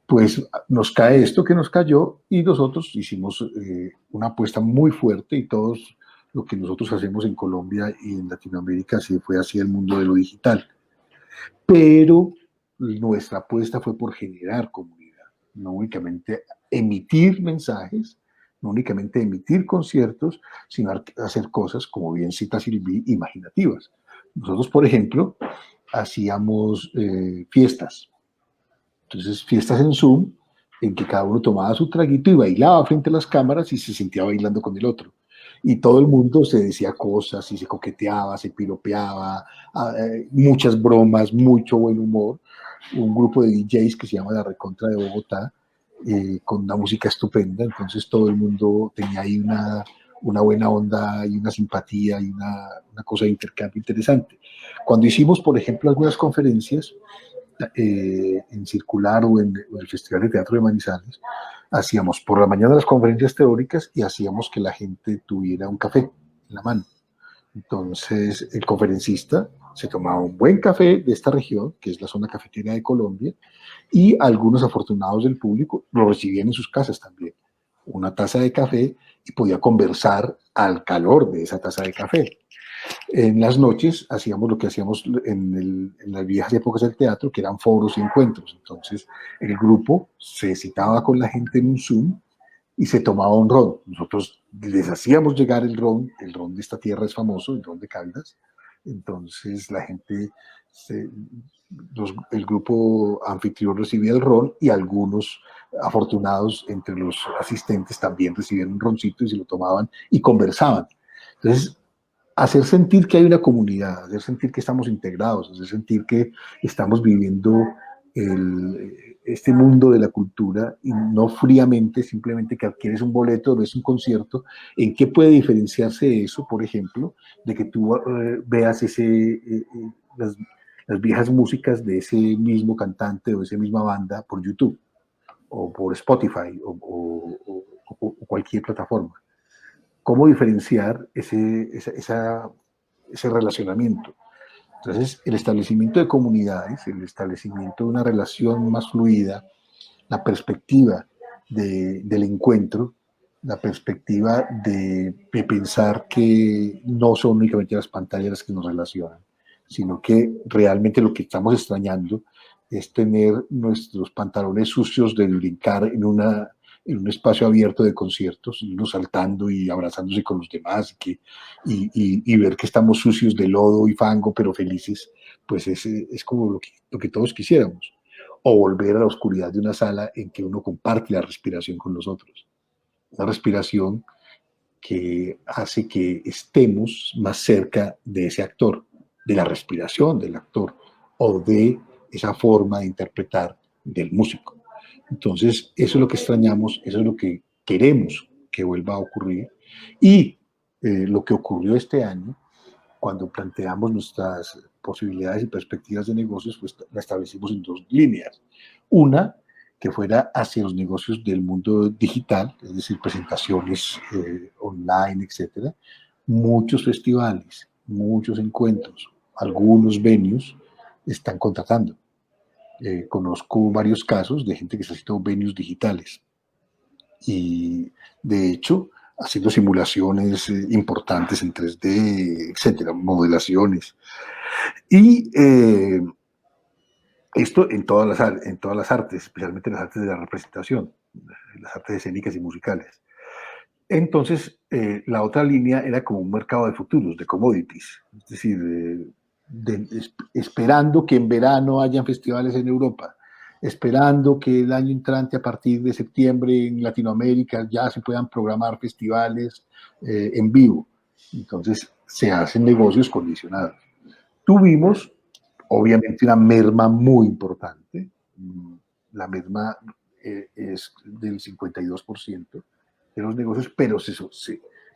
pues nos cae esto que nos cayó y nosotros hicimos una apuesta muy fuerte y todos lo que nosotros hacemos en Colombia y en Latinoamérica se fue hacia el mundo de lo digital. Pero nuestra apuesta fue por generar comunidad, no únicamente emitir mensajes, no únicamente emitir conciertos, sino hacer cosas, como bien cita Silvi, imaginativas. Nosotros, por ejemplo, hacíamos fiestas. Entonces, fiestas en Zoom, en que cada uno tomaba su traguito y bailaba frente a las cámaras y se sentía bailando con el otro. Y todo el mundo se decía cosas y se coqueteaba, se piropeaba, muchas bromas, mucho buen humor. Un grupo de DJs que se llama La Recontra de Bogotá, con una música estupenda, entonces todo el mundo tenía ahí una buena onda y una simpatía y una cosa de intercambio interesante. Cuando hicimos, por ejemplo, algunas conferencias en Circular o en el Festival de Teatro de Manizales, hacíamos por la mañana las conferencias teóricas y hacíamos que la gente tuviera un café en la mano. Entonces, el conferencista se tomaba un buen café de esta región, que es la zona cafetera de Colombia, y algunos afortunados del público lo recibían en sus casas también. Una taza de café y podía conversar al calor de esa taza de café. En las noches hacíamos lo que hacíamos en las viejas épocas del teatro, que eran foros y encuentros. Entonces, el grupo se citaba con la gente en un Zoom y se tomaba un ron. Nosotros les hacíamos llegar el ron de esta tierra es famoso, el ron de Caldas. Entonces la gente, el grupo anfitrión recibía el ron y algunos afortunados entre los asistentes también recibían un roncito y se lo tomaban y conversaban. Entonces, hacer sentir que hay una comunidad, hacer sentir que estamos integrados, hacer sentir que estamos viviendo este mundo de la cultura y no fríamente, simplemente que adquieres un boleto, no es un concierto. ¿En qué puede diferenciarse eso, por ejemplo, de que tú veas las viejas músicas de ese mismo cantante o esa misma banda por YouTube o por Spotify o cualquier plataforma? ¿Cómo diferenciar ese relacionamiento? Entonces, el establecimiento de comunidades, el establecimiento de una relación más fluida, la perspectiva del encuentro, la perspectiva de pensar que no son únicamente las pantallas las que nos relacionan, sino que realmente lo que estamos extrañando es tener nuestros pantalones sucios de brincar en un espacio abierto de conciertos, y uno saltando y abrazándose con los demás, y ver que estamos sucios de lodo y fango, pero felices, pues es como lo que todos quisiéramos. O volver a la oscuridad de una sala en que uno comparte la respiración con los otros. Una respiración que hace que estemos más cerca de ese actor, de la respiración del actor o de esa forma de interpretar del músico. Entonces, eso es lo que extrañamos, eso es lo que queremos que vuelva a ocurrir. Y lo que ocurrió este año, cuando planteamos nuestras posibilidades y perspectivas de negocios, pues la establecimos en dos líneas. Una, que fuera hacia los negocios del mundo digital, es decir, presentaciones online, etcétera. Muchos festivales, muchos encuentros, algunos venues están contratando. Conozco varios casos de gente que está haciendo venues digitales y, de hecho, haciendo simulaciones importantes en 3D, etcétera, modelaciones. Y esto en todas las artes, especialmente en las artes de la representación, las artes escénicas y musicales. Entonces, la otra línea era como un mercado de futuros, de commodities, es decir, esperando que en verano hayan festivales en Europa, esperando que el año entrante, a partir de septiembre, en Latinoamérica ya se puedan programar festivales en vivo. Entonces, se hacen negocios condicionados. Tuvimos, obviamente, una merma muy importante. La merma es del 52% de los negocios,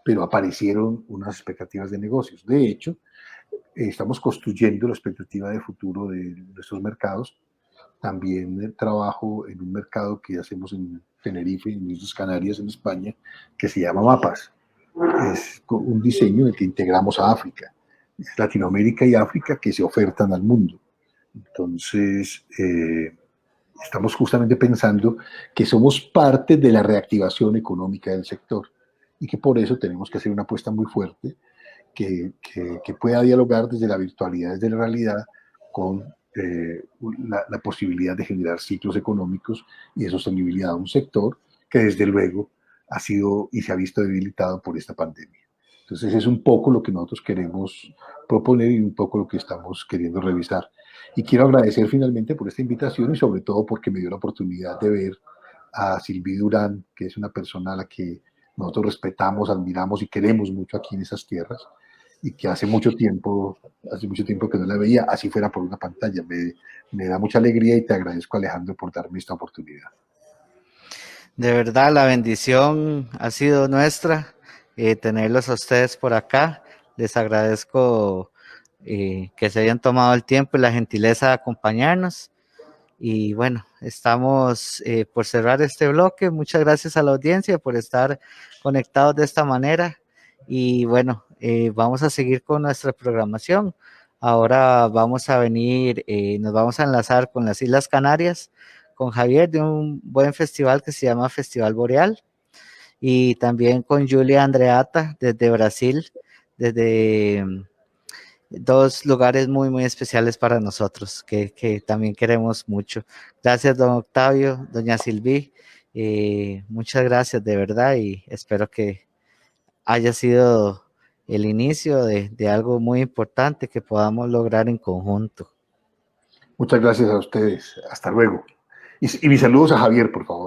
pero aparecieron unas expectativas de negocios. De hecho, estamos construyendo la expectativa de futuro de nuestros mercados. También trabajo en un mercado que hacemos en Tenerife, en Islas Canarias, en España, que se llama Mapas. Es un diseño en el que integramos a África. Es Latinoamérica y África que se ofertan al mundo. Entonces, estamos justamente pensando que somos parte de la reactivación económica del sector y que por eso tenemos que hacer una apuesta muy fuerte que pueda dialogar desde la virtualidad, desde la realidad, con la posibilidad de generar ciclos económicos y de sostenibilidad a un sector que desde luego ha sido y se ha visto debilitado por esta pandemia. Entonces es un poco lo que nosotros queremos proponer y un poco lo que estamos queriendo revisar. Y quiero agradecer finalmente por esta invitación y sobre todo porque me dio la oportunidad de ver a Sylvie Durán, que es una persona a la que nosotros respetamos, admiramos y queremos mucho aquí en esas tierras y que hace mucho tiempo que no la veía, así fuera por una pantalla. Me da mucha alegría y te agradezco, Alejandro, por darme esta oportunidad. De verdad, la bendición ha sido nuestra, tenerlos a ustedes por acá. Les agradezco que se hayan tomado el tiempo y la gentileza de acompañarnos. Y bueno, estamos por cerrar este bloque. Muchas gracias a la audiencia por estar conectados de esta manera. Y bueno, vamos a seguir con nuestra programación. Ahora vamos a venir, nos vamos a enlazar con las Islas Canarias, con Javier de un buen festival que se llama Festival Boreal, y también con Julia Andreata desde Brasil, desde dos lugares muy, muy especiales para nosotros, que también queremos mucho. Gracias, don Octavio, doña Silví, muchas gracias de verdad y espero que haya sido el inicio de algo muy importante que podamos lograr en conjunto. Muchas gracias a ustedes. Hasta luego. Y mis saludos a Javier, por favor.